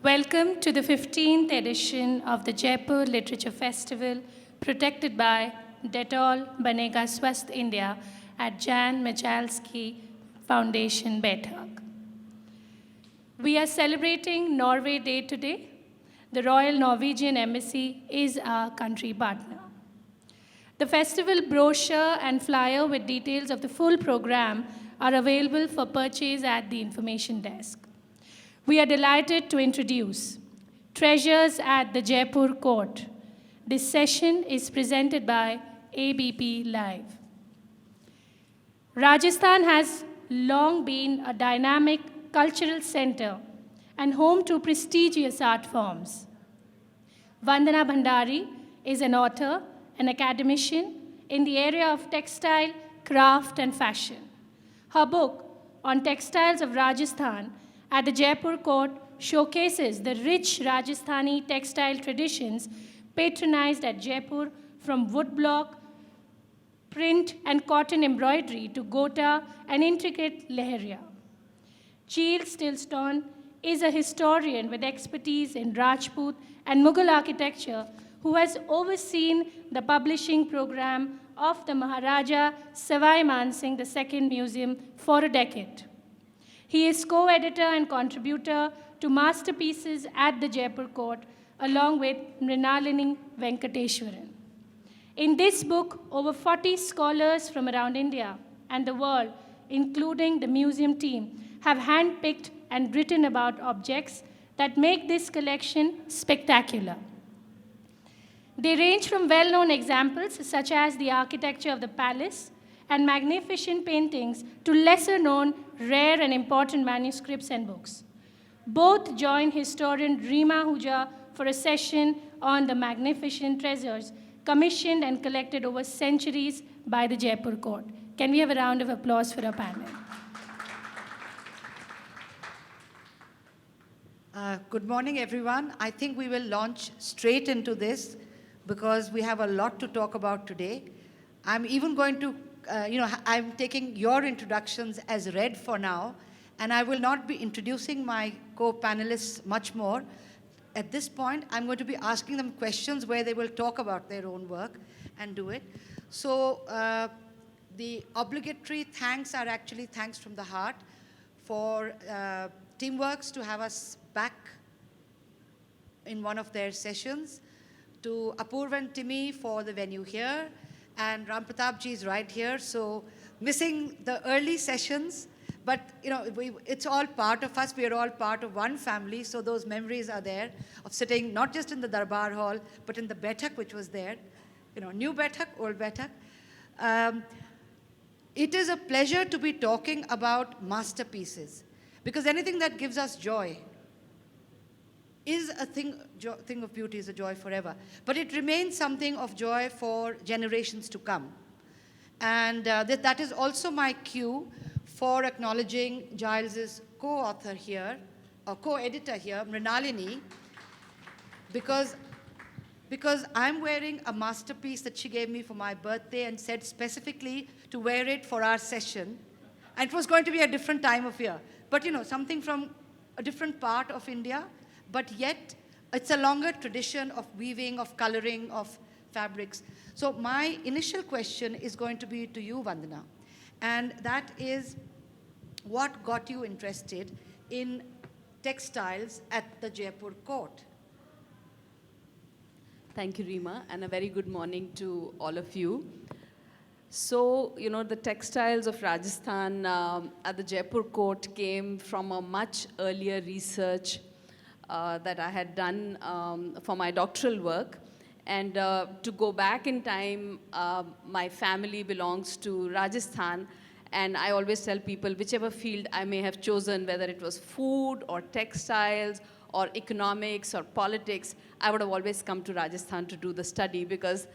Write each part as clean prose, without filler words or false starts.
Welcome to the 15th edition of the Jaipur Literature Festival, protected by Dettol Banega Swasth India at Jan Michalski Foundation, Bethak. We are celebrating Norway Day today. The Royal Norwegian Embassy is our country partner. The festival brochure and flyer with details of the full program are available for purchase at the information desk. We are delighted to introduce Treasures at the Jaipur Court. This session is presented by ABP Live. Rajasthan has long been a dynamic cultural center and home to prestigious art forms. Vandana Bhandari is an author, an academician in the area of textile, craft, and fashion. Her book on Textiles of Rajasthan at the Jaipur Court showcases the rich Rajasthani textile traditions patronized at Jaipur, from woodblock, print, and cotton embroidery to gota and intricate leheriya. Giles Tillotson is a historian with expertise in Rajput and Mughal architecture who has overseen the publishing program of the Maharaja Sawai Singh II Museum for a decade. He is co-editor and contributor to Masterpieces at the Jaipur Court, along with Mrinalini Venkateswaran. In this book, over 40 scholars from around India and the world, including the museum team, have handpicked and written about objects that make this collection spectacular. They range from well-known examples, such as the architecture of the palace and magnificent paintings, to lesser-known, rare and important manuscripts and books. Both join historian Rima Hooja for a session on the magnificent treasures commissioned and collected over centuries by the Jaipur Court. Can we have a round of applause for our panel? Good morning, everyone. I think we will launch straight into this because we have a lot to talk about today. I'm even going to I'm taking your introductions as read for now, and I will not be introducing my co-panelists much more. At this point, I'm going to be asking them questions where they will talk about their own work and do it. So the obligatory thanks are actually thanks from the heart for Teamworks to have us back in one of their sessions, to Apurva and Timmy for the venue here, and Ram Pratap ji is right here, so missing the early sessions, but it's all part of us. We are all part of one family, so those memories are there of sitting not just in the Darbar Hall, but in the Bethak, which was there, new Bethak, old Bethak. It is a pleasure to be talking about masterpieces, because anything that gives us joy is a thing of beauty, is a joy forever. But it remains something of joy for generations to come. And that is also my cue for acknowledging Giles's co-author here, or co-editor here, Mrinalini, because I'm wearing a masterpiece that she gave me for my birthday and said specifically to wear it for our session. And it was going to be a different time of year. But something from a different part of India, but yet it's a longer tradition of weaving, of coloring, of fabrics. So my initial question is going to be to you, Vandana, and that is, what got you interested in textiles at the Jaipur Court? Thank you, Rima, and a very good morning to all of you. So, the textiles of Rajasthan at the Jaipur Court came from a much earlier research that I had done for my doctoral work. And to go back in time, my family belongs to Rajasthan, and I always tell people, whichever field I may have chosen, whether it was food or textiles or economics or politics, I would have always come to Rajasthan to do the study, because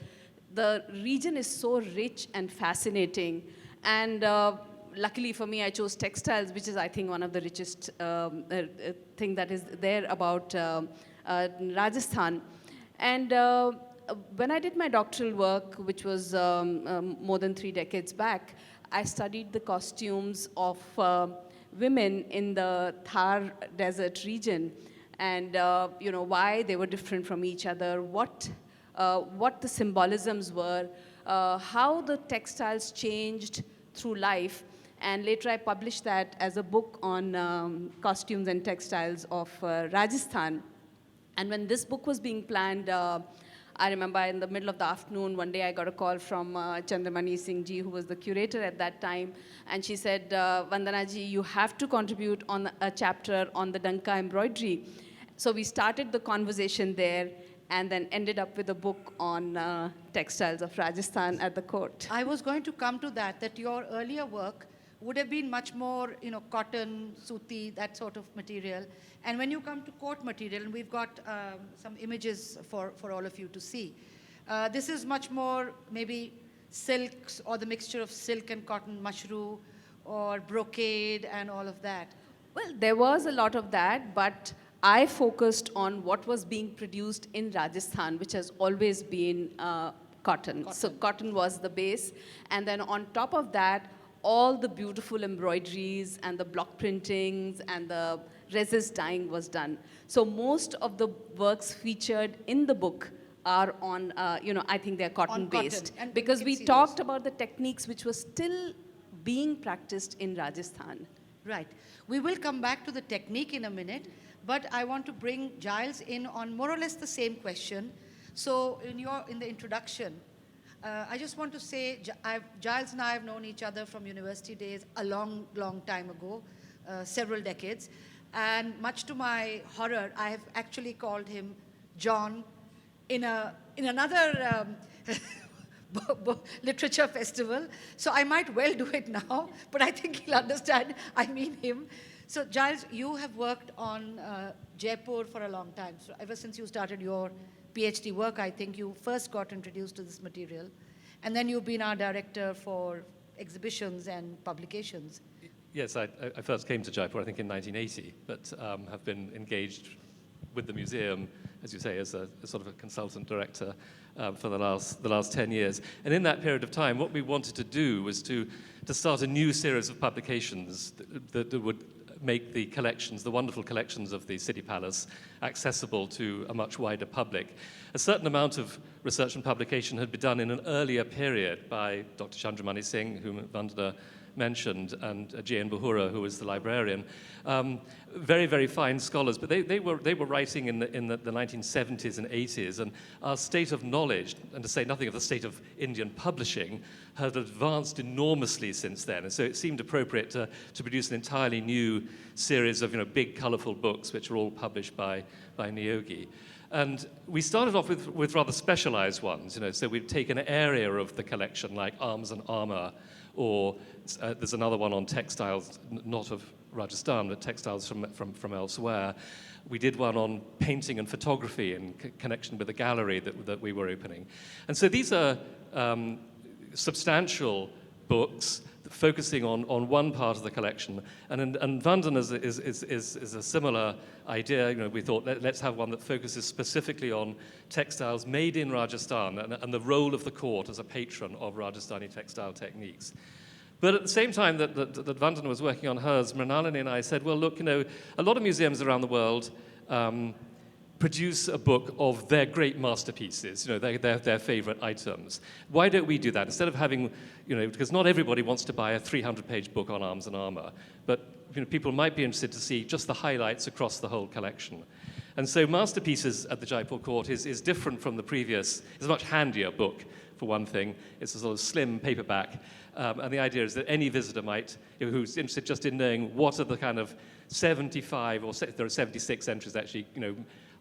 the region is so rich and fascinating. And luckily for me, I chose textiles, which is, I think, one of the richest thing that is there about Rajasthan. And when I did my doctoral work, which was more than 3 decades back, I studied the costumes of women in the Thar desert region. and why they were different from each other, what the symbolisms were, how the textiles changed through life. And later I published that as a book on costumes and textiles of Rajasthan. And when this book was being planned, I remember in the middle of the afternoon, one day I got a call from Chandramani Singh ji, who was the curator at that time. And she said, Vandana ji, you have to contribute on a chapter on the Dye embroidery. So we started the conversation there and then ended up with a book on textiles of Rajasthan at the court. I was going to come to that your earlier work would have been much more, cotton, suti, that sort of material. And when you come to court material, and we've got some images for all of you to see, this is much more maybe silks or the mixture of silk and cotton, mushroom or brocade and all of that. Well, there was a lot of that, but I focused on what was being produced in Rajasthan, which has always been cotton. So cotton was the base. And then on top of that, all the beautiful embroideries and the block printings and the resist dyeing was done. So most of the works featured in the book are on, I think they're cotton-based. Because we talked about the techniques which were still being practiced in Rajasthan. Right. We will come back to the technique in a minute, but I want to bring Giles in on more or less the same question. So in the introduction, I just want to say, Giles and I have known each other from university days a long, long time ago, several decades. And much to my horror, I have actually called him John in another literature festival. So I might well do it now, but I think he'll understand I mean him. So Giles, you have worked on Jaipur for a long time. So ever since you started your PhD work, I think you first got introduced to this material. And then you've been our director for exhibitions and publications. Yes, I first came to Jaipur, I think, in 1980, but have been engaged with the museum, as you say, as a sort of a consultant director for the last 10 years. And in that period of time, what we wanted to do was to start a new series of publications that would make the collections, the wonderful collections of the City Palace, accessible to a much wider public. A certain amount of research and publication had been done in an earlier period by Dr. Chandramani Singh, whom Vandana mentioned, and J.N. Bahura, who was the librarian. Very, very fine scholars, but they were writing in the 1970s and 80s, and our state of knowledge, and to say nothing of the state of Indian publishing, had advanced enormously since then. And so it seemed appropriate to produce an entirely new series of big, colorful books, which are all published by Niyogi. And we started off with rather specialized ones, so we'd take an area of the collection, like arms and armor, or there's another one on textiles, not of Rajasthan, but textiles from elsewhere. We did one on painting and photography in connection with a gallery that we were opening. And so these are substantial books focusing on one part of the collection. And Vandana is a similar idea. We thought, let's have one that focuses specifically on textiles made in Rajasthan and the role of the court as a patron of Rajasthani textile techniques. But at the same time that Vandana was working on hers, Mrinalini and I said, well, look, a lot of museums around the world produce a book of their great masterpieces, their favorite items. Why don't we do that? Instead of having, because not everybody wants to buy a 300-page book on arms and armor, but people might be interested to see just the highlights across the whole collection. And so Masterpieces at the Jaipur Court is different from the previous. It's a much handier book, for one thing. It's a sort of slim paperback. And the idea is that any visitor who's interested just in knowing what are the kind of 75, or there are 76 entries actually,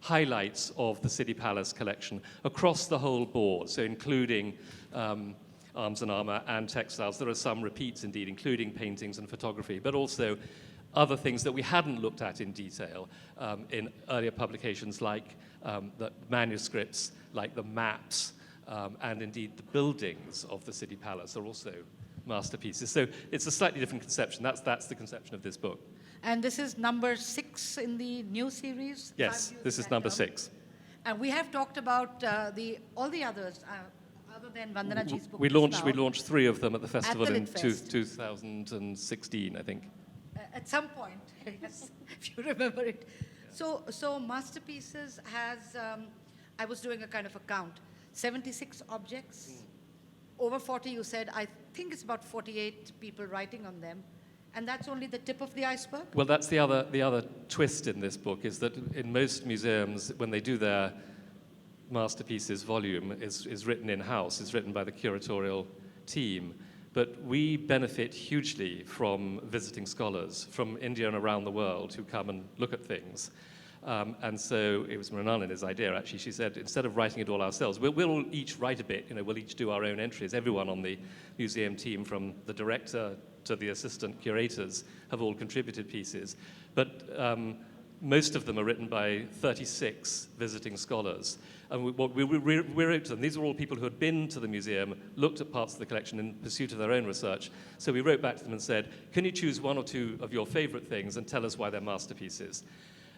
highlights of the City Palace collection across the whole board, so including arms and armor and textiles. There are some repeats indeed, including paintings and photography, but also other things that we hadn't looked at in detail in earlier publications, like the manuscripts, like the maps, and indeed the buildings of the City Palace are also masterpieces. So it's a slightly different conception. That's the conception of this book. And this is number 6 in the new series? Yes, this is number 6. And we have talked about all the others, other than Vandana ji's book. We launched 3 of them at the festival in 2016, I think. At some point, yes, if you remember it. So Masterpieces has, I was doing a kind of a count, 76 objects, over 40 you said. I think it's about 48 people writing on them. And that's only the tip of the iceberg? Well, that's the other twist in this book, is that in most museums, when they do their Masterpieces volume, is written in-house, is written by the curatorial team. But we benefit hugely from visiting scholars from India and around the world who come and look at things. And so it was Mrinalini's idea, actually. She said, instead of writing it all ourselves, we'll each write a bit, we'll each do our own entries. Everyone on the museum team, from the director to the assistant curators, have all contributed pieces. But most of them are written by 36 visiting scholars. And what we wrote to them, these are all people who had been to the museum, looked at parts of the collection in pursuit of their own research. So we wrote back to them and said, can you choose one or two of your favorite things and tell us why they're masterpieces?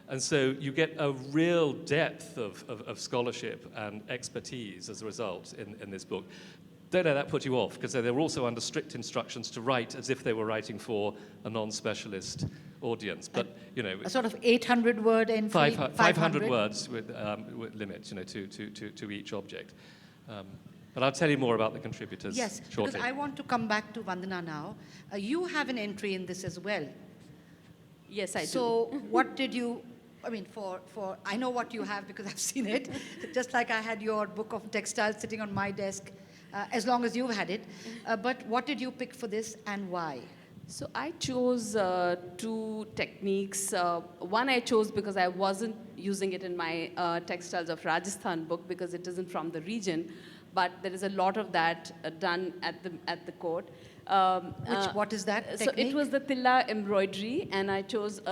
And so you get a real depth of scholarship and expertise as a result in this book. Don't let that put you off, because they were also under strict instructions to write as if they were writing for a non-specialist audience. But, a sort of 800-word entry? 500 words with limit, to each object. But I'll tell you more about the contributors shortly. Because I want to come back to Vandana now. You have an entry in this as well. Yes, I do. So what did you, I know what you have because I've seen it, just like I had your book of textiles sitting on my desk, as long as you've had it. But what did you pick for this and why? So I chose two techniques. One I chose because I wasn't using it in my Textiles of Rajasthan book because it isn't from the region, but there is a lot of that done at the court. What is that technique? So it was the Tilla Embroidery, and I chose,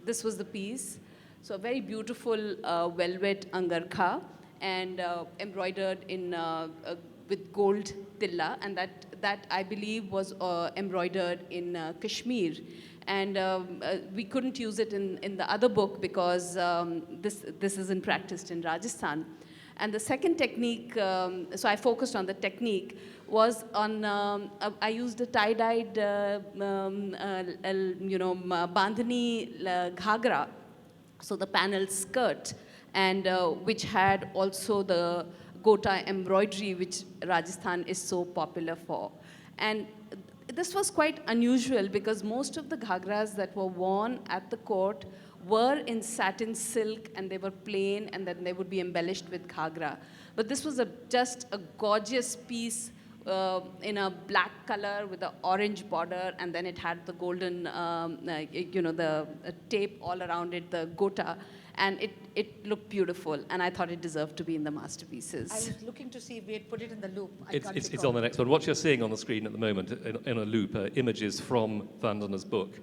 this was the piece. So a very beautiful velvet angarkha, and embroidered in with gold tilla, and that I believe was embroidered in Kashmir. And we couldn't use it in the other book because this isn't practiced in Rajasthan. And the second technique, so I focused on the technique, was on, I used a tie-dyed, bandhani ghagra, so the panel skirt, and which had also the gota embroidery, which Rajasthan is so popular for. And this was quite unusual because most of the ghagras that were worn at the court were in satin silk, and they were plain, and then they would be embellished with ghagra. But this was just a gorgeous piece in a black color with an orange border, and then it had the golden, the tape all around it, the gota, and it looked beautiful, and I thought it deserved to be in the masterpieces. I was looking to see if we had put it in the loop. It's on the next one. What you're seeing on the screen at the moment in a loop are images from Vandana's book.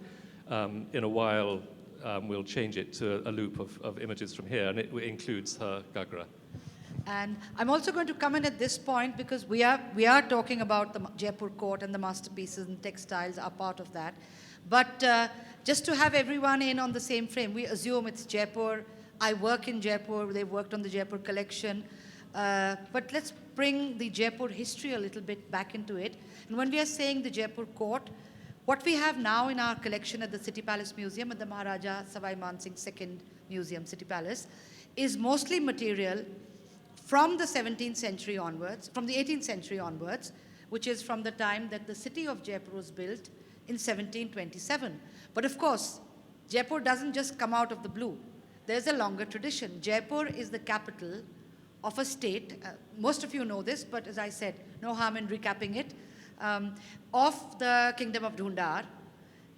In a while, we'll change it to a loop of images from here, and it includes her ghagra. And I'm also going to come in at this point because we are talking about the Jaipur Court, and the masterpieces and textiles are part of that. But just to have everyone in on the same frame, we assume it's Jaipur. I work in Jaipur. They've worked on the Jaipur collection. But let's bring the Jaipur history a little bit back into it. And when we are saying the Jaipur Court, what we have now in our collection at the City Palace Museum, at the Maharaja Sawai Mansingh II Museum, City Palace, is mostly material from the 17th century onwards, from the 18th century onwards, which is from the time that the city of Jaipur was built in 1727. But of course, Jaipur doesn't just come out of the blue. There's a longer tradition. Jaipur is the capital of a state. Most of you know this, but as I said, no harm in recapping it. Of the kingdom of Dhundar.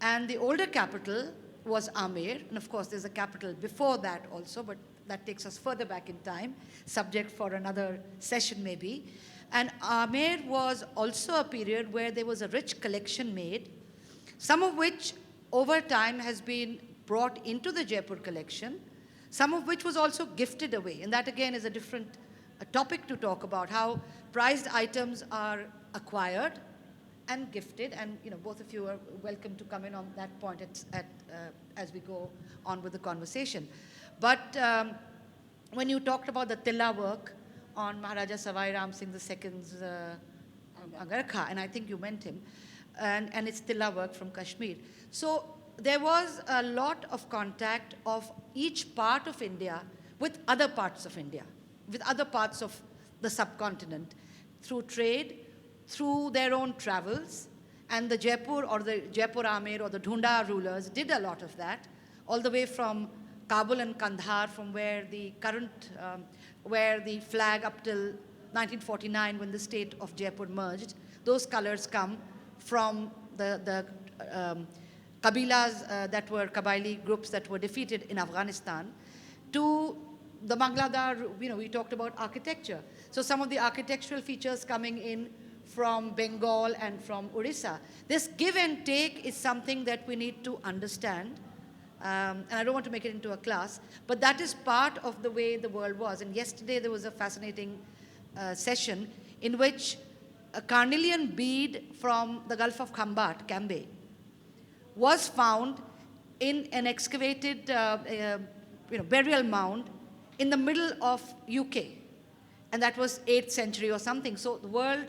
And the older capital was Amer. And of course, there's a capital before that also, but that takes us further back in time, subject for another session maybe. And Amer was also a period where there was a rich collection made, some of which over time has been brought into the Jaipur collection, some of which was also gifted away. And that again is a different topic to talk about, how prized items are acquired and gifted. And both of you are welcome to come in on that point as we go on with the conversation. But when you talked about the Tilla work on Maharaja Sawai Ram Singh II's Angarkha, and I think you meant him, and it's Tilla work from Kashmir. So there was a lot of contact of each part of India with other parts of India, with other parts of the subcontinent, through trade, through their own travels. And the Jaipur or the Jaipur Amir or the Dhunda rulers did a lot of that, all the way from Kabul and Kandahar, from where the current, where the flag up till 1949 when the state of Jaipur merged, those colors come from the Kabilas that were Kabaili groups that were defeated in Afghanistan, to the Bangladar, we talked about architecture. So some of the architectural features coming in from Bengal and from Orissa. This give and take is something that we need to understand. And I don't want to make it into a class, but that is part of the way the world was. And yesterday there was a fascinating session in which a carnelian bead from the Gulf of Cambay, was found in an excavated burial mound in the middle of UK. And that was 8th century or something. So the world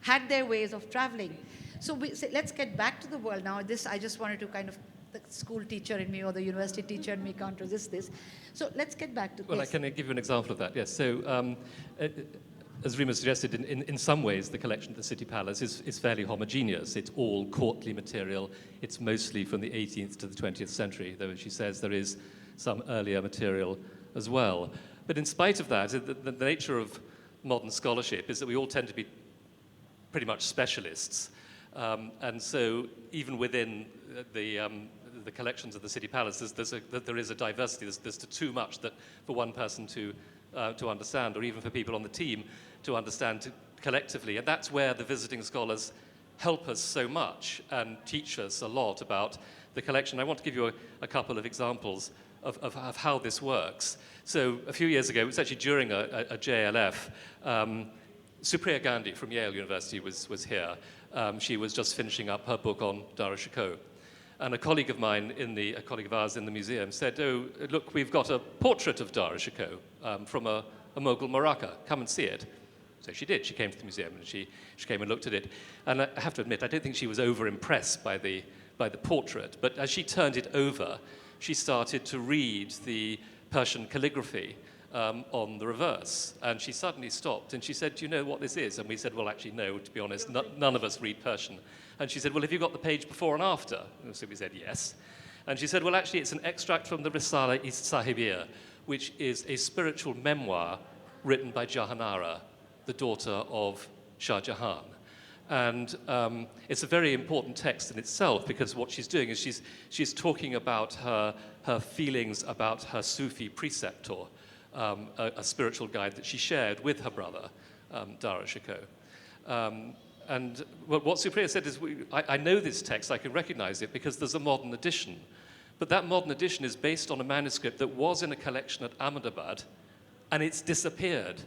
had their ways of traveling. So let's get back to the world now. This, I just wanted to kind of, the school teacher in me or the university teacher in me can't resist this. So let's get back to this. Well, I can give you an example of that, yes. So as Rima suggested, in some ways, the collection at the City Palace is fairly homogeneous. It's all courtly material. It's mostly from the 18th to the 20th century, though, as she says, there is some earlier material as well. But in spite of that, the nature of modern scholarship is that we all tend to be pretty much specialists. And so even within the collections of the City Palace, there is a diversity. There's too much that for one person to understand, or even for people on the team to understand collectively. And that's where the visiting scholars help us so much and teach us a lot about the collection. I want to give you a couple of examples of how this works. So a few years ago, it was actually during a JLF, Supriya Gandhi from Yale University was here. She was just finishing up her book on Dara Shikoh. And a colleague of ours in the museum said, oh, look, we've got a portrait of Dara Shikoh from a Mughal Maraka. Come and see it. So she did. She came to the museum and she came and looked at it. And I have to admit, I don't think she was over-impressed by the portrait. But as she turned it over, she started to read the Persian calligraphy on the reverse. And she suddenly stopped and she said, do you know what this is? And we said, well, actually, no, to be honest, none of us read Persian. And she said, well, have you got the page before and after? And so we said, yes. And she said, well, actually, it's an extract from the Risala-i Sahibiyya, which is a spiritual memoir written by Jahanara, the daughter of Shah Jahan. And it's a very important text in itself, because what she's doing is she's talking about her feelings about her Sufi preceptor, a spiritual guide that she shared with her brother, Dara Shikoh. And what Supriya said is, I know this text, I can recognize it because there's a modern edition. But that modern edition is based on a manuscript that was in a collection at Ahmedabad, and it's disappeared.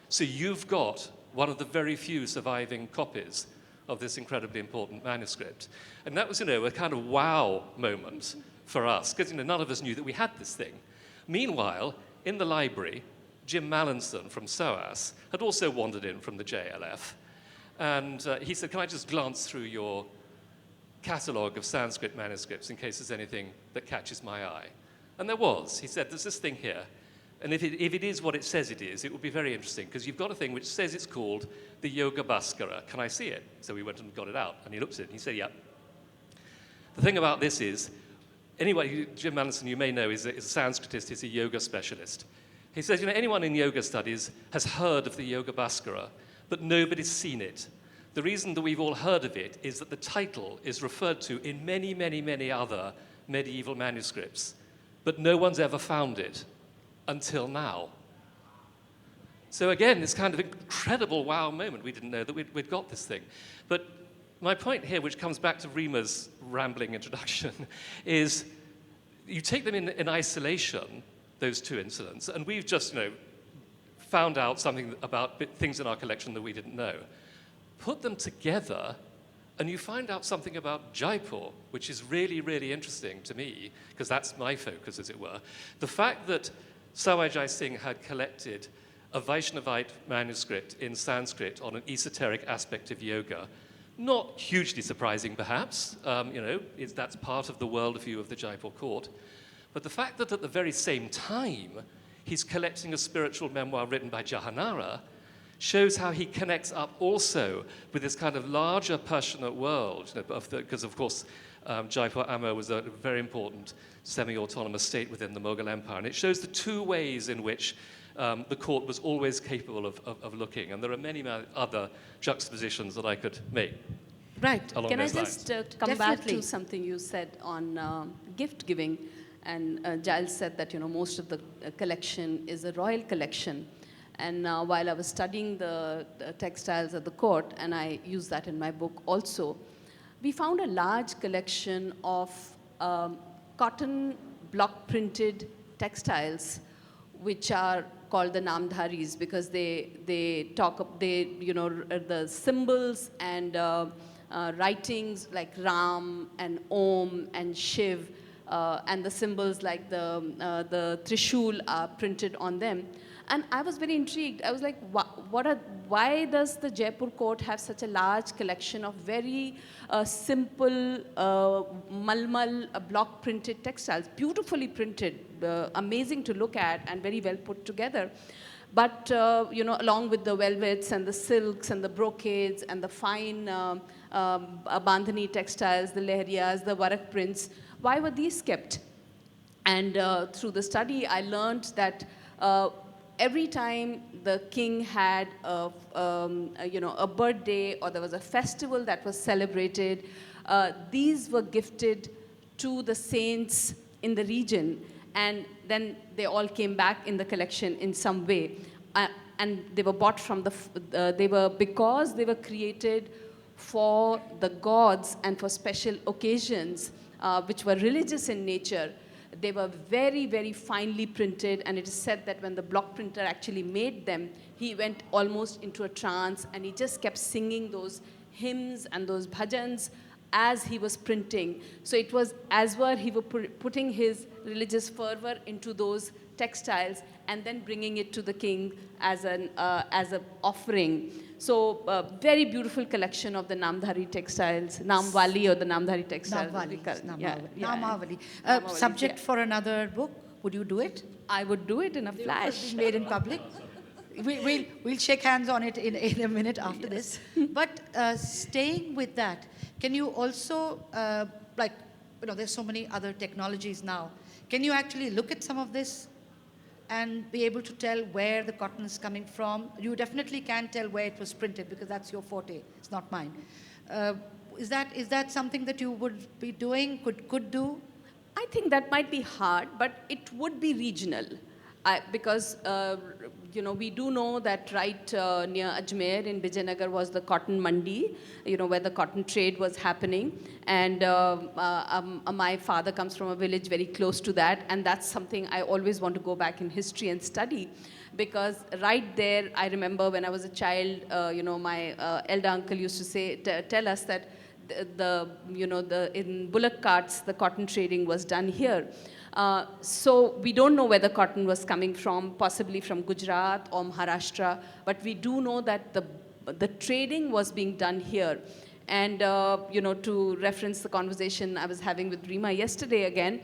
So you've got one of the very few surviving copies of this incredibly important manuscript. And that was, a kind of wow moment for us, because none of us knew that we had this thing. Meanwhile, in the library, Jim Mallinson from SOAS had also wandered in from the JLF. And he said, can I just glance through your catalogue of Sanskrit manuscripts in case there's anything that catches my eye? And there was. He said, there's this thing here. And if it is what it says it is, it would be very interesting, because you've got a thing which says it's called the Yoga Buskara. Can I see it? So we went and got it out. And he looked at it and he said, yeah. The thing about this is, anyway, Jim Mallinson, you may know, is a Sanskritist, he's a yoga specialist. He says, anyone in yoga studies has heard of the Yoga Buskara, but nobody's seen it. The reason that we've all heard of it is that the title is referred to in many, many, many other medieval manuscripts, but no one's ever found it until now. So again, this kind of incredible wow moment. We didn't know that we'd got this thing. But my point here, which comes back to Rima's rambling introduction, is you take them in isolation, those two incidents, and we've just, found out something about things in our collection that we didn't know. Put them together, and you find out something about Jaipur, which is really, really interesting to me, because that's my focus, as it were. The fact that Sawai Jai Singh had collected a Vaishnavite manuscript in Sanskrit on an esoteric aspect of yoga Not hugely surprising, perhaps. That's part of the worldview of the Jaipur court. But the fact that at the very same time, he's collecting a spiritual memoir written by Jahanara shows how he connects up also with this kind of larger Persianate world, because of course Jaipur Ammer was a very important semi-autonomous state within the Mughal Empire, and it shows the two ways in which the court was always capable of looking, and there are many other juxtapositions that I could make. Right. Along Can I those just lines. come back Definitely. to something you said on gift giving? And Giles said that most of the collection is a royal collection. And while I was studying the textiles at the court, and I use that in my book also, we found a large collection of cotton block printed textiles, which are called the Namdharis, because the symbols and writings like Ram and Om and Shiv, and the symbols like the Trishul are printed on them. And I was very intrigued. I was like, why does the Jaipur court have such a large collection of very simple malmal block printed textiles, beautifully printed, amazing to look at and very well put together. But, along with the velvets and the silks and the brocades and the fine Bandhani textiles, the leheriyas, the varak prints, why were these kept? And through the study, I learned that every time the king had a birthday or there was a festival that was celebrated, these were gifted to the saints in the region, and then they all came back in the collection in some way. And they were bought from because they were created for the gods and for special occasions, which were religious in nature. They were very, very finely printed, and it is said that when the block printer actually made them, he went almost into a trance, and he just kept singing those hymns and those bhajans as he was printing. So it was as were he was putting his religious fervor into those textiles and then bringing it to the king as an offering. So very beautiful collection of the Namdhari textiles, Namwali or the Namdhari textiles. Namavali. Namavali, Subject yeah. for another book. Would you do it? I would do it in a flash. Made in public. We'll shake hands on it in a minute after this. But staying with that, can you also, there's so many other technologies now. Can you actually look at some of this and be able to tell where the cotton is coming from? You definitely can tell where it was printed, because that's your forte. It's not mine. Is that something that you would be doing, could do? I think that might be hard, but it would be regional. Because we do know that right near Ajmer in Vijayanagar was the cotton mandi, where the cotton trade was happening. And my father comes from a village very close to that, and that's something I always want to go back in history and study. Because right there, I remember when I was a child, my elder uncle used to tell us that in bullock carts, the cotton trading was done here. So we don't know where the cotton was coming from, possibly from Gujarat or Maharashtra, but we do know that the trading was being done here. And, to reference the conversation I was having with Rima yesterday again,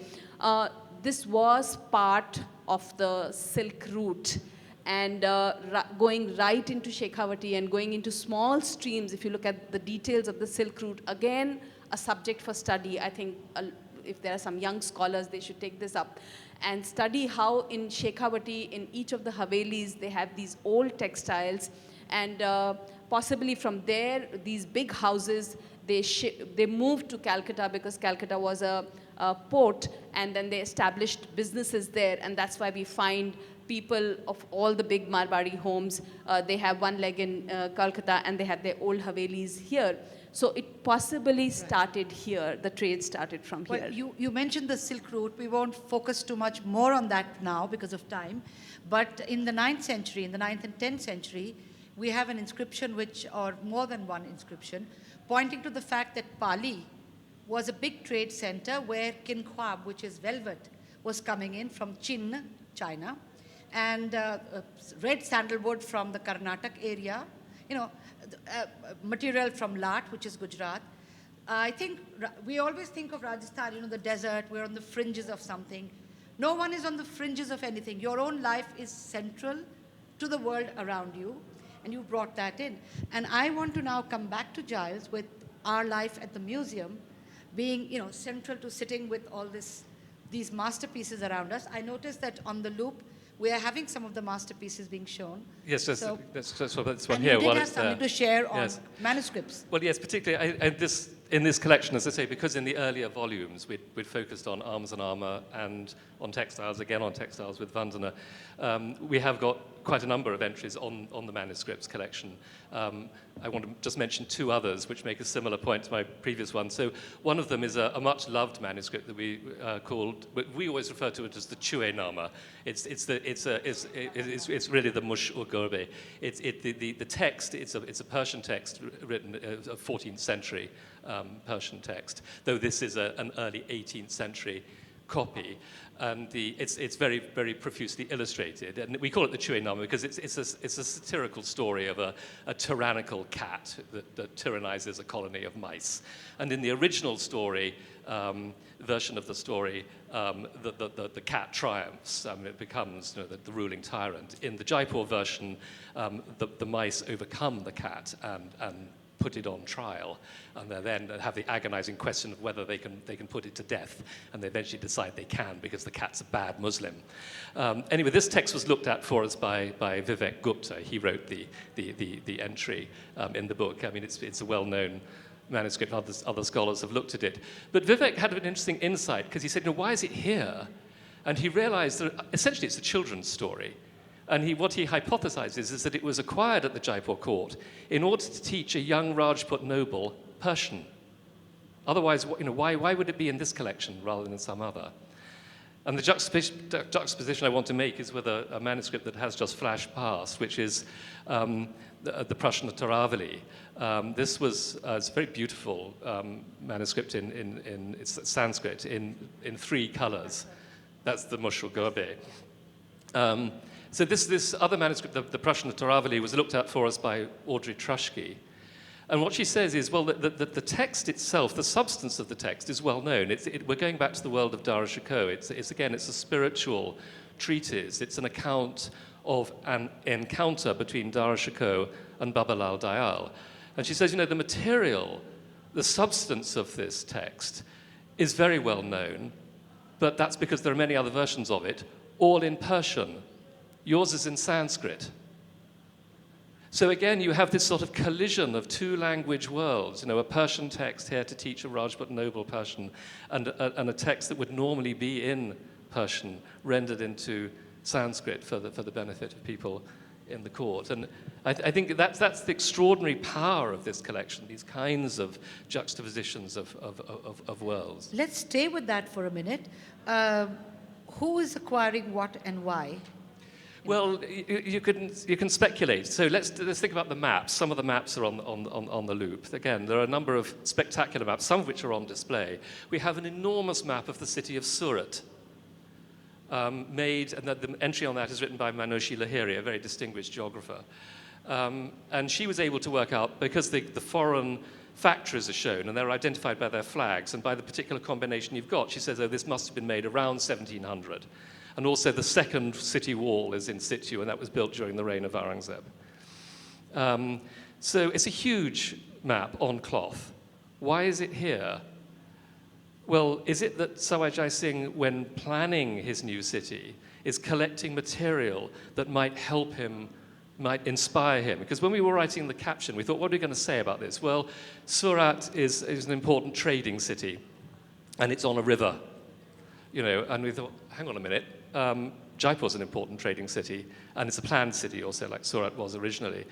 this was part of the silk route. And going right into Shekhawati and going into small streams, if you look at the details of the silk route, again, a subject for study. I think if there are some young scholars, they should take this up and study how in Shekhawati, in each of the Havelis, they have these old textiles, and possibly from there, these big houses, they moved to Calcutta because Calcutta was a port, and then they established businesses there, and that's why we find people of all the big Marwari homes, they have one leg in Calcutta, and they have their old Havelis here. So it possibly started here, the trade started from here. Well, you mentioned the Silk Route. We won't focus too much more on that now because of time. But in the 9th century, in the 9th and 10th century, we have an inscription or more than one inscription, pointing to the fact that Pali was a big trade center where kinkhwab, which is velvet, was coming in from Chin, China, and red sandalwood from the Karnataka area. material from Lat, which is Gujarat. I think we always think of Rajasthan, the desert, we're on the fringes of something. No one is on the fringes of anything. Your own life is central to the world around you, and you brought that in. And I want to now come back to Giles with our life at the museum being, central to sitting with all these masterpieces around us. I noticed that on the loop, we are having some of the masterpieces being shown. Yes, that's one and here. you did have something to share on yes. manuscripts. Well, yes, particularly in this collection, as I say, because in the earlier volumes we'd focused on arms and armour and on textiles, again on textiles with Vandana, we have got quite a number of entries on the manuscripts collection. I want to just mention two others which make a similar point to my previous one. So one of them is a much loved manuscript that we we always refer to it as the Chuwinama. It's really the Mush or Gorbe. The text, it's a Persian text written, a 14th century Persian text, though this is an early 18th century copy, and it's very, very profusely illustrated. And we call it the Chuwinama because it's a satirical story of a tyrannical cat that tyrannizes a colony of mice. And in the original story, version of the story, the cat triumphs. It becomes the ruling tyrant. In the Jaipur version, the mice overcome the cat and put it on trial, and they then have the agonizing question of whether they can put it to death, and they eventually decide they can because the cat's a bad Muslim. Anyway, this text was looked at for us by Vivek Gupta. He wrote the entry in the book. I mean, it's a well-known manuscript. Other scholars have looked at it. But Vivek had an interesting insight because he said, why is it here? And he realized that essentially it's a children's story. And what he hypothesizes is that it was acquired at the Jaipur Court in order to teach a young Rajput noble Persian. Otherwise, why would it be in this collection rather than in some other? And the juxtaposition I want to make is with a manuscript that has just flashed past, which is the Prussian Taravali. This was a very beautiful manuscript in Sanskrit in three colors. That's the Mushal Gorbe. So this other manuscript, the Prussian Taravali, was looked at for us by Audrey Trushke. And what she says is, well, the text itself, the substance of the text is well known. We're going back to the world of Dara Shikoh. It's a spiritual treatise. It's an account of an encounter between Dara Shikoh and Babalal Dayal. And she says, the material, the substance of this text is very well known, but that's because there are many other versions of it, all in Persian. Yours is in Sanskrit. So again, you have this sort of collision of two language worlds, a Persian text here to teach a Rajput noble Persian, and a text that would normally be in Persian, rendered into Sanskrit for the benefit of people in the court. And I think that's the extraordinary power of this collection, these kinds of juxtapositions of worlds. Let's stay with that for a minute. Who is acquiring what and why? Well, you can speculate. So let's think about the maps. Some of the maps are on the loop. Again, there are a number of spectacular maps, some of which are on display. We have an enormous map of the city of Surat, made, and the entry on that is written by Manoshi Leheriya, a very distinguished geographer. And she was able to work out, because the foreign factories are shown, and they're identified by their flags, and by the particular combination you've got, she says, this must have been made around 1700. And also the second city wall is in situ, and that was built during the reign of Aurangzeb. So it's a huge map on cloth. Why is it here? Well, is it that Sawai Jai Singh, when planning his new city, is collecting material that might help him, might inspire him? Because when we were writing the caption, we thought, what are we going to say about this? Well, Surat is an important trading city, and it's on a river. And we thought, hang on a minute, Jaipur's an important trading city, and it's a planned city also, like Surat was originally.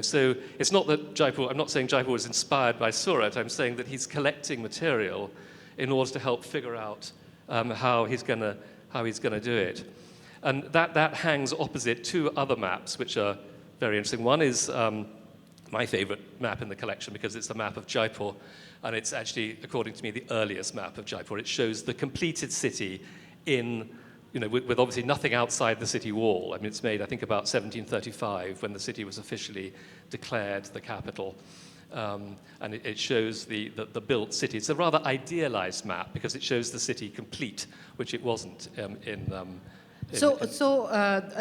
So it's not that Jaipur, I'm not saying Jaipur was inspired by Surat, I'm saying that he's collecting material in order to help figure out how he's going to do it. And that hangs opposite two other maps, which are very interesting. One is my favorite map in the collection, because it's a map of Jaipur, and it's actually, according to me, the earliest map of Jaipur. It shows the completed city in, with obviously nothing outside the city wall. I mean, it's made, I think, about 1735, when the city was officially declared the capital. And it shows the built city. It's a rather idealized map because it shows the city complete, which it wasn't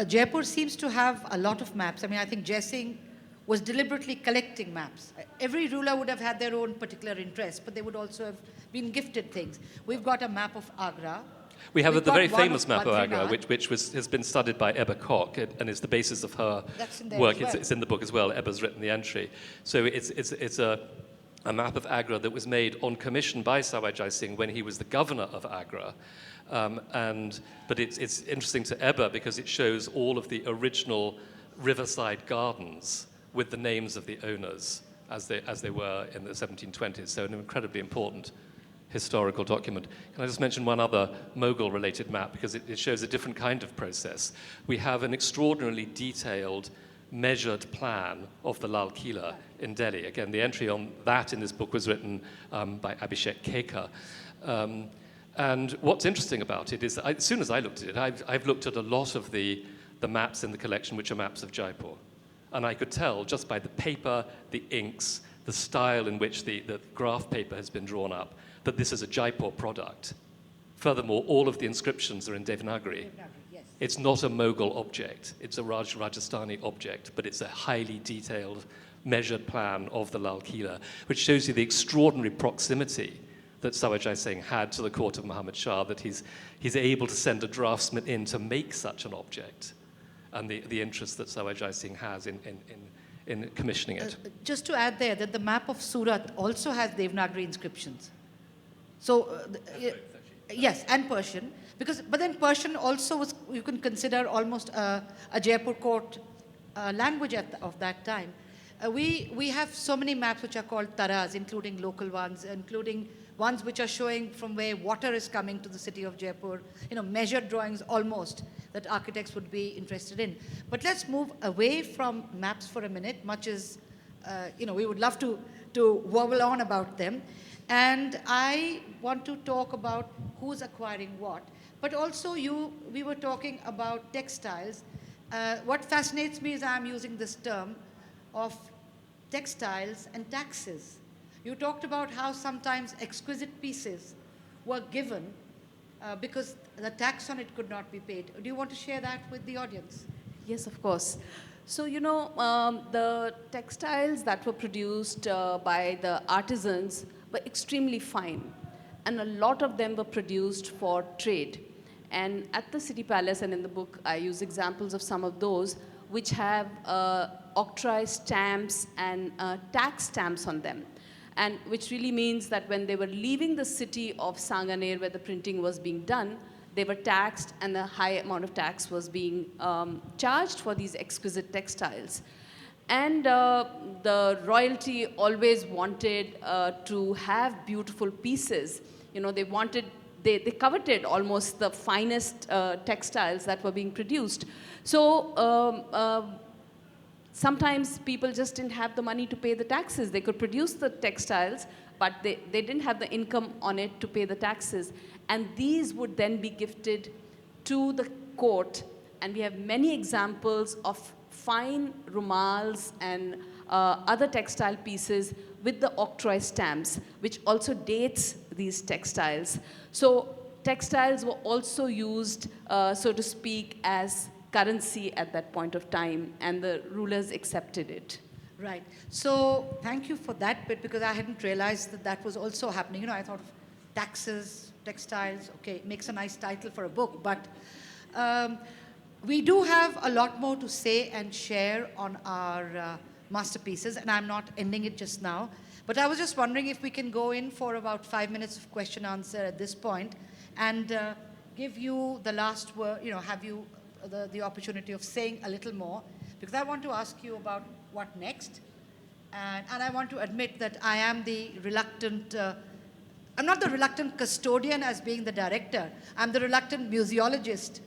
Jaipur seems to have a lot of maps. I mean, I think Jai Singh was deliberately collecting maps. Every ruler would have had their own particular interest, but they would also have been gifted things. We've got a map of Agra. We have We've the got very one famous map of Agra, Badrinath. which has been studied by Ebba Koch and is the basis of her That's in there work. as well. It's in the book as well. Ebba's written the entry. So it's a map of Agra that was made on commission by Sawai Jai Singh when he was the governor of Agra. But it's interesting to Ebba because it shows all of the original riverside gardens with the names of the owners as they were in the 1720s. So an incredibly important historical document. Can I just mention one other Mughal-related map because it shows a different kind of process. We have an extraordinarily detailed, measured plan of the Lal Killa in Delhi. Again, the entry on that in this book was written by Abhishek Kekar. And what's interesting about it is that as soon as I looked at it, I've looked at a lot of the maps in the collection which are maps of Jaipur. And I could tell just by the paper, the inks, the style in which the graph paper has been drawn up, that this is a Jaipur product. Furthermore, all of the inscriptions are in Devanagari. Yes. It's not a Mughal object. It's a Rajasthani object, but it's a highly detailed, measured plan of the Lal Killa, which shows you the extraordinary proximity that Sawai Jai Singh had to the court of Muhammad Shah, that he's able to send a draftsman in to make such an object, and the interest that Sawai Jai Singh has in commissioning it. Just to add there that the map of Surat also has Devanagari inscriptions. So, yes, and Persian. But then Persian also was, you can consider almost a Jaipur Court language of that time. We have so many maps which are called taras, including local ones, including ones which are showing from where water is coming to the city of Jaipur, measured drawings almost that architects would be interested in. But let's move away from maps for a minute, much as, we would love to wobble on about them. And I want to talk about who's acquiring what. But also we were talking about textiles. What fascinates me is I'm using this term of textiles and taxes. You talked about how sometimes exquisite pieces were given because the tax on it could not be paid. Do you want to share that with the audience? Yes, of course. So, the textiles that were produced by the artisans were extremely fine, and a lot of them were produced for trade. And at the City Palace and in the book, I use examples of some of those which have octroi stamps and tax stamps on them. And which really means that when they were leaving the city of Sanganer where the printing was being done, they were taxed and a high amount of tax was being charged for these exquisite textiles. And the royalty always wanted to have beautiful pieces. They coveted almost the finest textiles that were being produced. So sometimes people just didn't have the money to pay the taxes. They could produce the textiles, but they didn't have the income on it to pay the taxes. And these would then be gifted to the court. And we have many examples of fine rumals and other textile pieces with the octroi stamps, which also dates these textiles. So textiles were also used, so to speak, as currency at that point of time, and the rulers accepted it. Right. So thank you for that bit, because I hadn't realized that was also happening. I thought of taxes, textiles, okay, it makes a nice title for a book, but we do have a lot more to say and share on our masterpieces, and I'm not ending it just now. But I was just wondering if we can go in for about 5 minutes of question answer at this point and give you the last word, have you the opportunity of saying a little more, because I want to ask you about what next. And I want to admit that I am the reluctant, I'm not the reluctant custodian as being the director. I'm the reluctant museologist,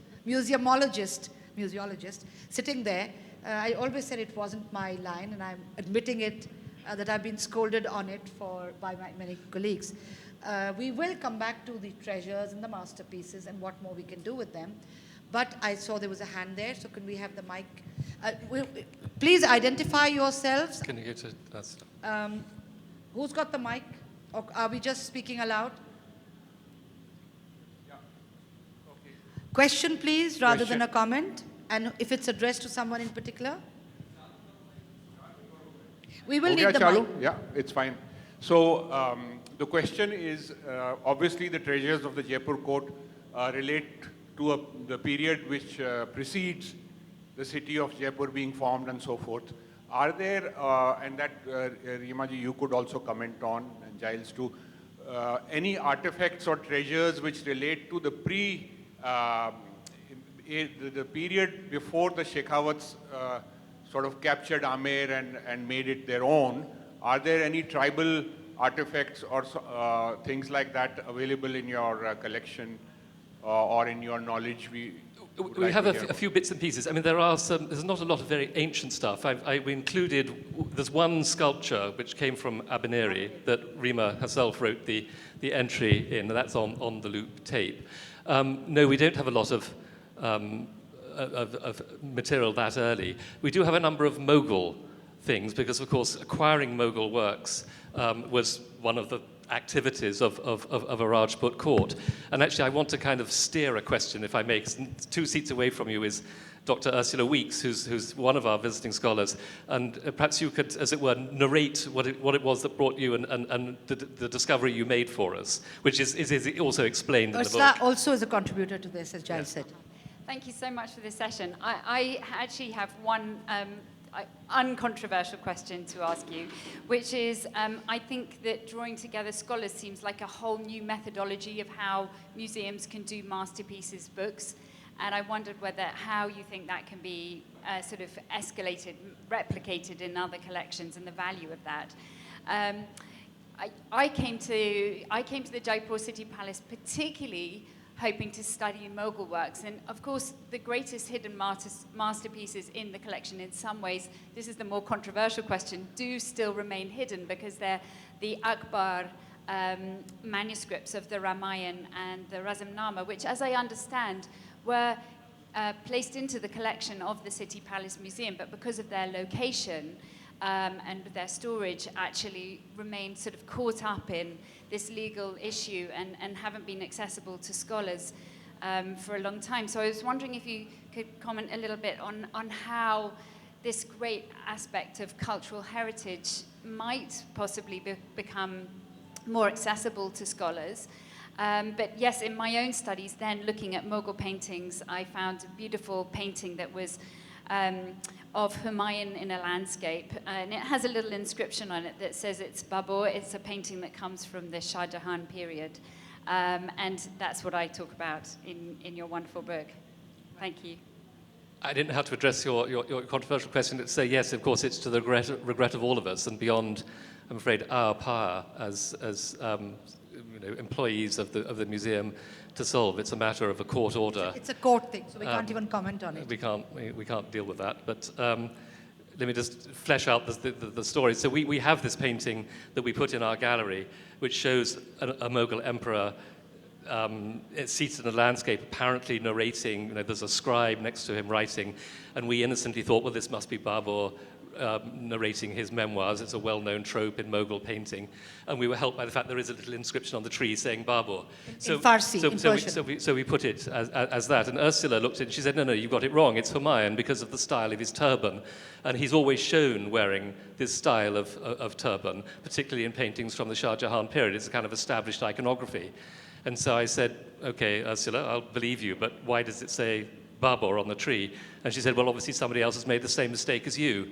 sitting there. I always said it wasn't my line, and I'm admitting it, that I've been scolded on it by my many colleagues. We will come back to the treasures and the masterpieces and what more we can do with them. But I saw there was a hand there, so can we have the mic? Please identify yourselves. Can you go to us? Who's got the mic? Or are we just speaking aloud? Yeah. Okay. Question, please, rather than Question. a comment. And if it's addressed to someone in particular? We will need the Chalu? mic. Yeah, it's fine. So the question is, obviously the treasures of the Jaipur Court relate to the period which precedes the city of Jaipur being formed and so forth. Are there, and that Rima ji, you could also comment on, and Giles too, any artifacts or treasures which relate to the the period before the Shekhawats sort of captured Amer and made it their own? Are there any tribal artifacts or things like that available in your collection or in your knowledge? We have a few bits and pieces. I mean, there's not a lot of very ancient stuff. We included, there's one sculpture which came from Abineri that Rima herself wrote the entry in, and that's on the loop tape. No, we don't have a lot of material that early. We do have a number of Mughal things, because of course acquiring Mughal works was one of the activities of a Rajput court. And actually I want to kind of steer a question, if I may, 'cause 2 seats away from you is Dr. Ursula Weeks, who's one of our visiting scholars, and perhaps you could, as it were, narrate what it was that brought you and the discovery you made for us, which is also explained in the Ursula book. also is a contributor to this, as Giles said. Thank you so much for this session. I actually have one uncontroversial question to ask you, which is, I think that drawing together scholars seems like a whole new methodology of how museums can do masterpieces books. And I wondered how you think that can be sort of escalated, replicated in other collections, and the value of that. I came to the Jaipur City Palace particularly hoping to study Mughal works. And of course, the greatest hidden masterpieces in the collection, in some ways, this is the more controversial question, do still remain hidden, because they're the Akbar manuscripts of the Ramayana and the Razamnama, which, as I understand, were placed into the collection of the City Palace Museum, but because of their location and their storage, actually remained sort of caught up in this legal issue and haven't been accessible to scholars for a long time. So I was wondering if you could comment a little bit on how this great aspect of cultural heritage might possibly become more accessible to scholars. But yes, in my own studies then, looking at Mughal paintings, I found a beautiful painting that was of Humayun in a landscape, and it has a little inscription on it that says it's Babur. It's a painting that comes from the Shah Jahan period, and that's what I talk about in your wonderful book. Thank you. I didn't know how to address your controversial question. To say yes, of course, it's to the regret of all of us, and beyond, I'm afraid, our power as employees of the museum to solve. It's a matter of a court order. It's a court thing, so we can't even comment on it. We can't deal with that. But let me just flesh out the story. So we have this painting that we put in our gallery, which shows a Mughal emperor seated in a landscape, apparently narrating. There's a scribe next to him writing, and we innocently thought, well, this must be Babur narrating his memoirs. It's a well-known trope in Mughal painting, and we were helped by the fact there is a little inscription on the tree saying Babur. In Farsi, in Persian. So we put it as that, and Ursula looked at it and she said, no, you got it wrong. It's Humayun because of the style of his turban, and he's always shown wearing this style of turban, particularly in paintings from the Shah Jahan period. It's a kind of established iconography. And so I said, okay, Ursula, I'll believe you, but why does it say Babur on the tree? And she said, well, obviously somebody else has made the same mistake as you.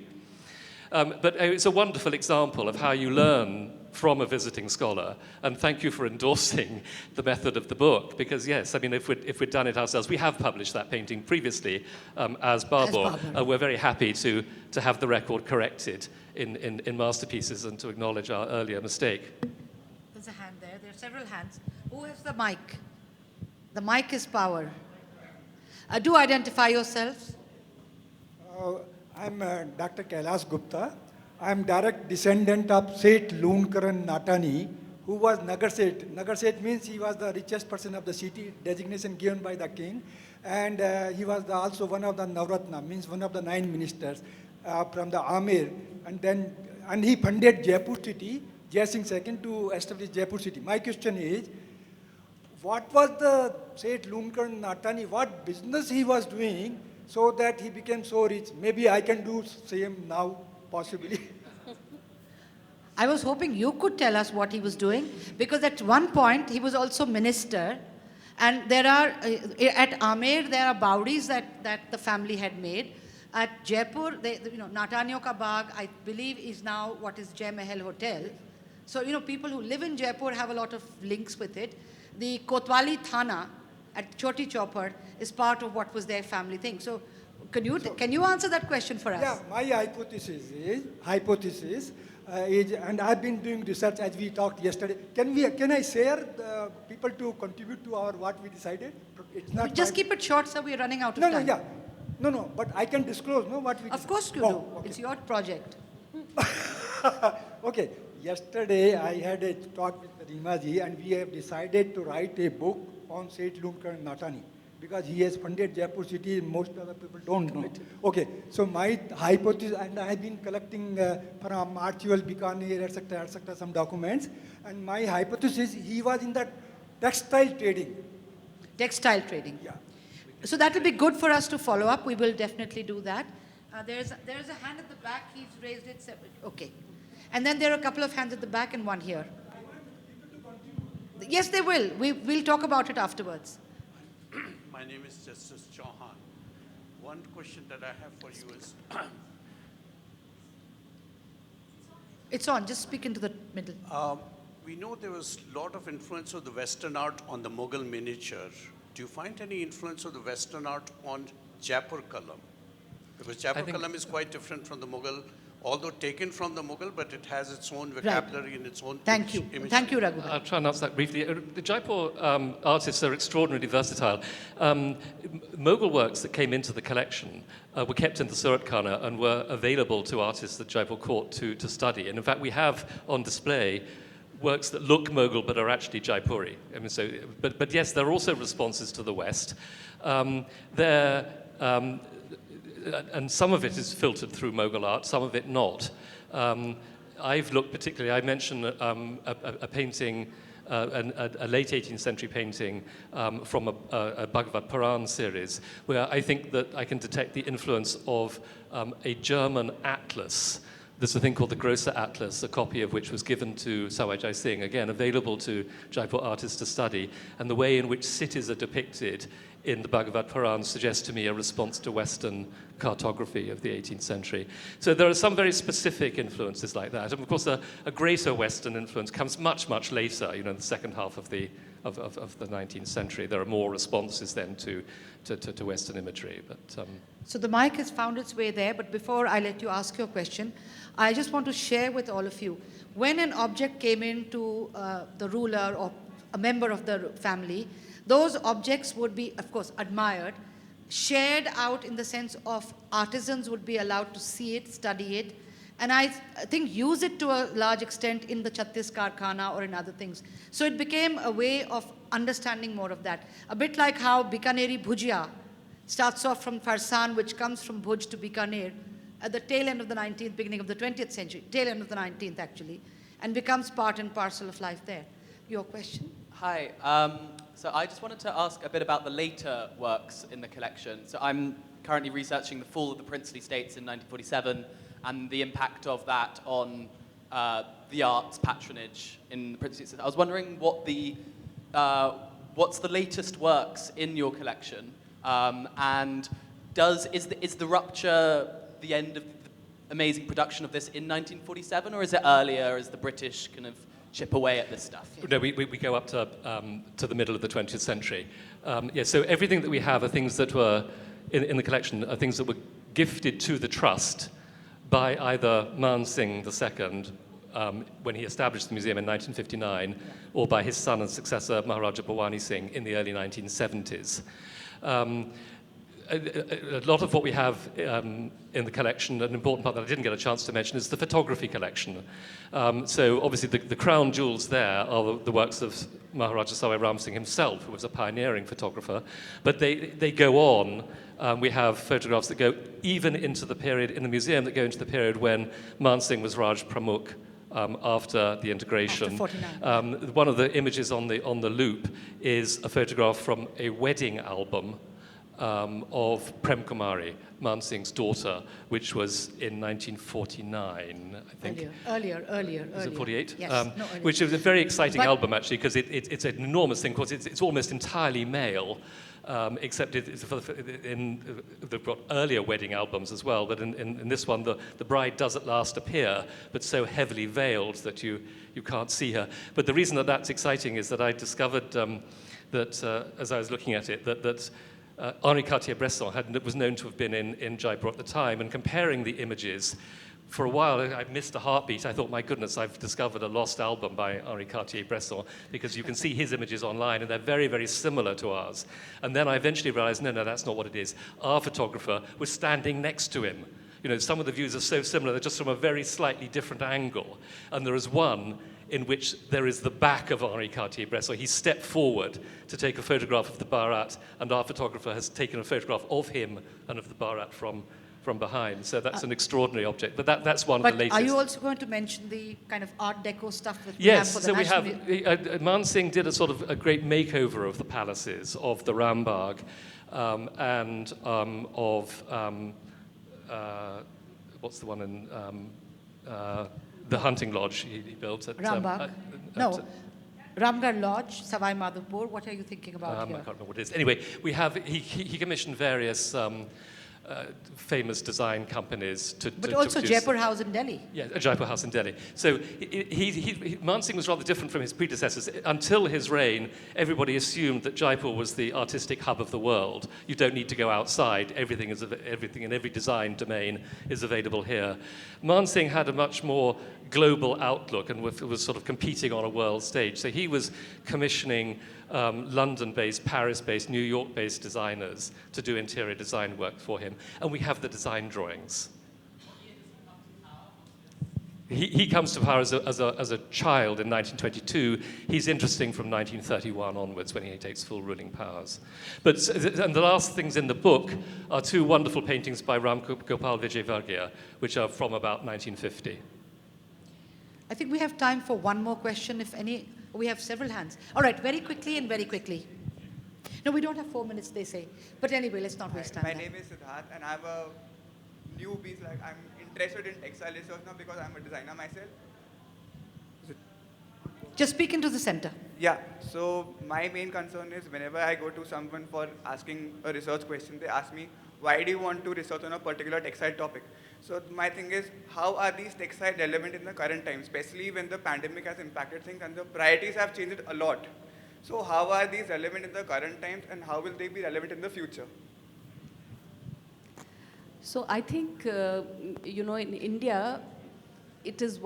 But it's a wonderful example of how you learn from a visiting scholar, and thank you for endorsing the method of the book, because yes, I mean, if we'd done it ourselves, we have published that painting previously as Babur. We're very happy to have the record corrected in masterpieces and to acknowledge our earlier mistake. There's a hand there. There are several hands. Who has the mic? The mic is power. Do identify yourselves. I'm Dr. Kailas Gupta. I'm direct descendant of Seth Loonkaran Natani, who was Nagar Seth. Nagar Seth means he was the richest person of the city, designation given by the king. And he was also one of the Navratna, means one of the 9 ministers from the Amir. And he funded Jaipur city, Jai Singh II, to establish Jaipur city. My question is, what was the Seth Lumkar Natani, what business he was doing so that he became so rich? Maybe I can do same now, possibly. I was hoping you could tell us what he was doing, because at one point he was also minister, and there are, at Amer, there are bawdis that the family had made. At Jaipur, Natanio Ka Bagh, I believe, is now what is Jai Mahal Hotel. So, people who live in Jaipur have a lot of links with it. The Kotwali Thana at Choti Chopar is part of what was their family thing. So, can you answer that question for us? Yeah, my hypothesis is, and I've been doing research as we talked yesterday. Can I share the people to contribute to what we decided? It's not Just keep it short, sir. We're running out of time. No, but I can disclose, what we Of decided. course you do. Okay. It's your project. Okay, yesterday I had a talk with Rima ji, and we have decided to write a book on Seth Lumkar Natani, because he has funded Jaipur city, most other people don't know. Okay, so my hypothesis, and I have been collecting from Archival, Bikaner, etc., some documents, and my hypothesis, he was in the textile trading. Textile trading. Yeah. So that will be good for us to follow up. We will definitely do that. There's a hand at the back. He's raised it separate. Okay. And then there are a couple of hands at the back and one here. Yes, they will. We'll talk about it afterwards. My name is Justice Chauhan. One question that I have for you is, It's on. Just speak into the middle. we know there was a lot of influence of the Western art on the Mughal miniature. Do you find any influence of the Western art on Jaipur Kalam? Because Jaipur Kalam is quite different from the Mughal, although taken from the Mughal, but it has its own vocabulary and its own Thank you. image. Thank you, Raghu. I'll try and answer that briefly. The Jaipur artists are extraordinarily versatile. Mughal works that came into the collection were kept in the Surat Khana and were available to artists at Jaipur Court to study. And in fact, we have on display works that look Mughal but are actually Jaipuri. I mean, but yes, there are also responses to the West. And some of it is filtered through Mughal art, some of it not. I've looked particularly, I mentioned a painting, a late 18th century painting from a Bhagavad Puran series, where I think that I can detect the influence of a German atlas. There's a thing called the Grosser Atlas, a copy of which was given to Sawai Singh, again, available to Jaipur artists to study. And the way in which cities are depicted in the Bhagavad Puran suggests to me a response to Western cartography of the 18th century. So there are some very specific influences like that. And of course, a greater Western influence comes much, much later, in the second half of the 19th century. There are more responses then to Western imagery. But, So the mic has found its way there, but before I let you ask your question, I just want to share with all of you, when an object came into the ruler or a member of the family, those objects would be, of course, admired, shared out in the sense of artisans would be allowed to see it, study it, and I think use it to a large extent in the Chhattis Karkhana or in other things. So it became a way of understanding more of that. A bit like how Bikaneri Bhujia starts off from Farsan, which comes from Bhuj to Bikaner, at the tail end of the 19th, beginning of the 20th century, tail end of the 19th actually, and becomes part and parcel of life there. Your question? Hi. So I just wanted to ask a bit about the later works in the collection. So I'm currently researching the fall of the princely states in 1947 and the impact of that on the arts patronage in the princely states. I was wondering what's the latest works in your collection, and is the rupture the end of the amazing production of this in 1947, or is it earlier as the British kind of chip away at this stuff? No, we go up to the middle of the 20th century. So everything that we have are things that were, in the collection, are things that were gifted to the trust by either Man Singh II, when he established the museum in 1959, or by his son and successor, Maharaja Bhawani Singh, in the early 1970s. a lot of what we have in the collection, an important part that I didn't get a chance to mention, is the photography collection. So obviously the crown jewels there are the works of Maharaja Sawai Ram Singh himself, who was a pioneering photographer. But they go on. We have photographs that go even into the period, in the museum, that go into the period when Man Singh was Raj Pramukh, after the integration. After 49. One of the images on the loop is a photograph from a wedding album of Prem Kumari, Man Singh's daughter, which was in 1949, I think. Earlier. Is it 48? Yes, no, earlier. Which is a very exciting But- album, actually, because it's an enormous thing, because it's almost entirely male, except they've got earlier wedding albums as well, but in this one, the bride does at last appear, but so heavily veiled that you can't see her. But the reason that that's exciting is that I discovered that, as I was looking at it, that Henri Cartier-Bresson was known to have been in Jaipur at the time, and comparing the images, for a while I missed a heartbeat. I thought, my goodness, I've discovered a lost album by Henri Cartier-Bresson, because you can see his images online, and they're very, very similar to ours. And then I eventually realized, no, that's not what it is. Our photographer was standing next to him. You know, some of the views are so similar, they're just from a very slightly different angle. And there is one in which there is the back of Henri Cartier-Bresson. He stepped forward to take a photograph of the Bharat, and our photographer has taken a photograph of him and of the Bharat from behind. So that's an extraordinary object. But that's one of the latest. Are you also going to mention the kind of Art Deco stuff that Yes, we have for the so we have, Man Singh did a sort of a great makeover of the palaces, of the Rambagh, and of, what's the one in, the hunting lodge he built at... Rambagh? No. Ramgarh Lodge, Sawai Madhopur. What are you thinking about I here? can't remember what it is. Anyway, he commissioned various famous design companies to But to also produce- Jaipur House in Delhi. Yeah, a Jaipur house in Delhi. So Man Singh was rather different from his predecessors. Until his reign, everybody assumed that Jaipur was the artistic hub of the world. You don't need to go outside. Everything in every design domain is available here. Man Singh had a much more global outlook and was sort of competing on a world stage. So he was commissioning London-based, Paris-based, New York-based designers to do interior design work for him. And we have the design drawings. He comes to power as a child in 1922. He's interesting from 1931 onwards, when he takes full ruling powers. And the last things in the book are two wonderful paintings by Ram Gopal Vijayvargiya, which are from about 1950. I think we have time for one more question, if any. We have several hands. All right, very quickly and very quickly. No, we don't have 4 minutes, they say. But anyway, let's not waste time. My there. name is Siddharth, and I have a new piece. Like, I'm interested in textile research now because I'm a designer myself. Just speak into the center. Yeah, so my main concern is whenever I go to someone for asking a research question, they ask me, why do you want to research on a particular textile topic? So my thing is, how are these textiles relevant in the current time, especially when the pandemic has impacted things and the priorities have changed a lot? So how are these relevant in the current times, and how will they be relevant in the future? So I think, in India, it is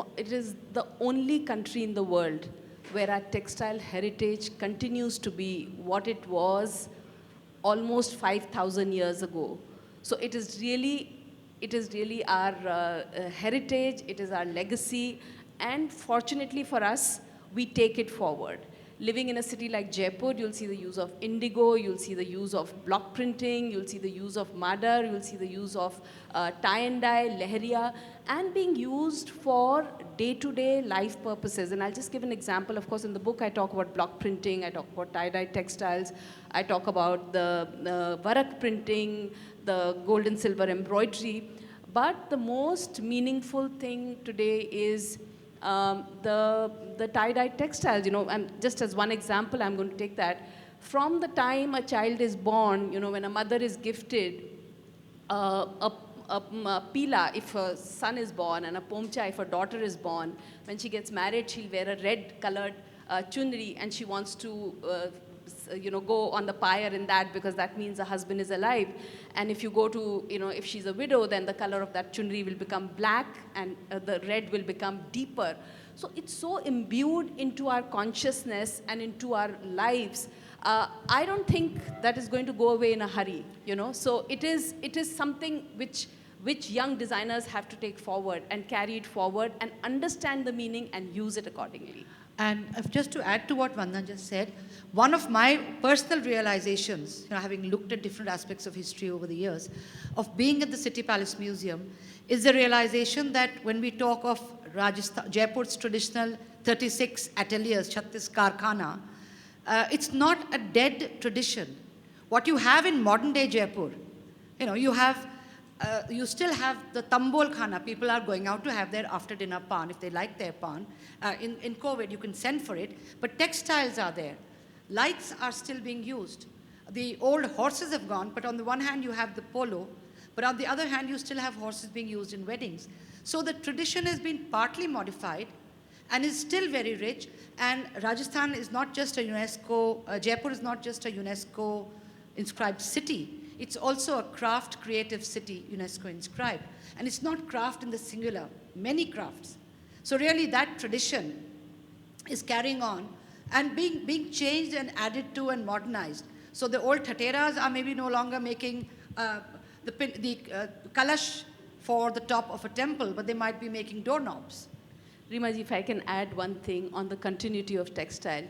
the only country in the world where our textile heritage continues to be what it was almost 5,000 years ago. So it is really our heritage, it is our legacy, and fortunately for us, we take it forward. Living in a city like Jaipur, you'll see the use of indigo, you'll see the use of block printing, you'll see the use of madar, you'll see the use of tie and dye, leheriya, and being used for day-to-day life purposes. And I'll just give an example. Of course, in the book, I talk about block printing, I talk about tie-dye textiles, I talk about the varak printing, the gold and silver embroidery. But the most meaningful thing today is the tie-dye textiles. Just as one example, I'm going to take that. From the time a child is born, when a mother is gifted a pila if a son is born, and a pomcha if a daughter is born, when she gets married, she'll wear a red-colored chundri, and she wants to go on the pyre in that, because that means the husband is alive. And if you go to, if she's a widow, then the color of that chundri will become black, and the red will become deeper. So it's so imbued into our consciousness and into our lives I don't think that is going to go away in a hurry, you know. So it is something which young designers have to take forward and carry it forward and understand the meaning and use it accordingly. And just to add to what Vandana just said, one of my personal realizations, you know, having looked at different aspects of history over the years, of being at the City Palace Museum, is the realization that when we talk of Rajasthan, Jaipur's traditional 36 ateliers, 36 karkhana, it's not a dead tradition. What you have in modern day Jaipur, you know, you still have the tambol khana. People are going out to have their after dinner pan if they like their pan. In COVID, you can send for it, but textiles are there. Lights are still being used. The old horses have gone, but on the one hand you have the polo, but on the other hand you still have horses being used in weddings. So the tradition has been partly modified and is still very rich. And Rajasthan is not just a UNESCO, Jaipur is not just a UNESCO inscribed city. It's also a craft creative city, UNESCO inscribed. And it's not craft in the singular, many crafts. So really that tradition is carrying on and being changed and added to and modernized. So the old tateras are maybe no longer making the kalash for the top of a temple, but they might be making doorknobs. Rimaji, if I can add one thing on the continuity of textile.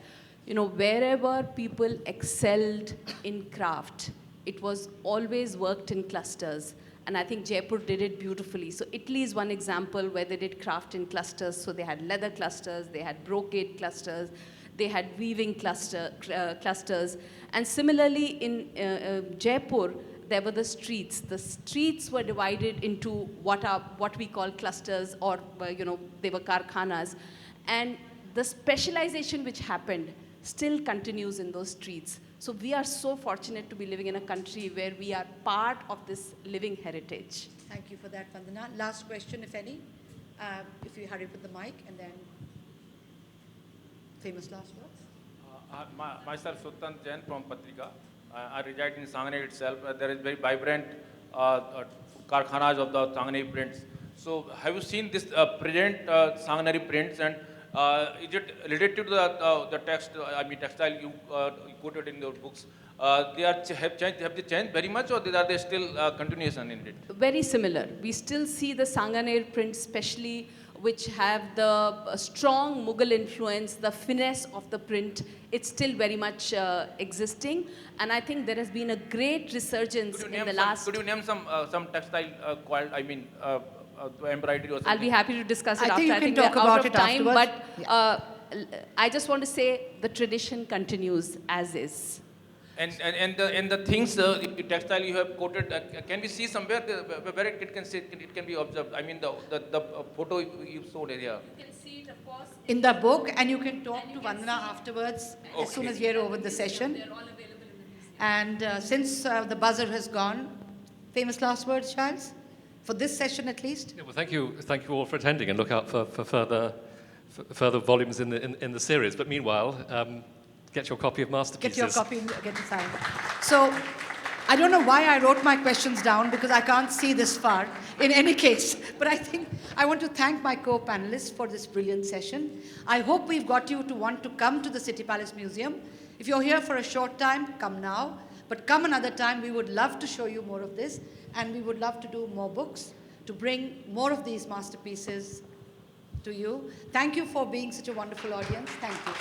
You know, wherever people excelled in craft, it was always worked in clusters. And I think Jaipur did it beautifully. So Italy is one example where they did craft in clusters. So they had leather clusters, they had brocade clusters, they had weaving clusters. And similarly in Jaipur, there were the streets. The streets were divided into what we call clusters, or you know, they were karkhanas. And the specialization which happened still continues in those streets. So we are so fortunate to be living in a country where we are part of this living heritage. Thank you for that, Vandana. Last question, if any. If you hurry with the mic, and then famous last words. Myself, Sultan Jain from Patrika. I reside in Sangney itself. There is very vibrant karkhanas of the Sangney prints. So have you seen this present Sangney prints, and is it related to the text, textile you quoted in your books? Have they changed very much, or are they still continuation in it? Very similar. We still see the Sanganer prints, especially which have the strong Mughal influence, the finesse of the print. It's still very much existing, and I think there has been a great resurgence in the last. Could you name some textile embroidery or something? I'll be happy to discuss it after. I think we're out of time, afterwards. but I just want to say the tradition continues as is. And the things, textile you have quoted, can we see somewhere where it can be observed? I mean, the photo you showed here. You can see it, of course, in the book, and you can talk to Vandana afterwards, as soon as we're over the session. They're all available in the museum. And since the buzzer has gone, famous last words, Giles, for this session at least. Yeah, well, thank you all for attending, and look out for further volumes in the series. But meanwhile, get your copy of Masterpieces. Get your copy and get it signed. So, I don't know why I wrote my questions down, because I can't see this far in any case. But I think I want to thank my co-panelists for this brilliant session. I hope we've got you to want to come to the City Palace Museum. If you're here for a short time, come now. But come another time. We would love to show you more of this. And we would love to do more books, to bring more of these masterpieces to you. Thank you for being such a wonderful audience. Thank you.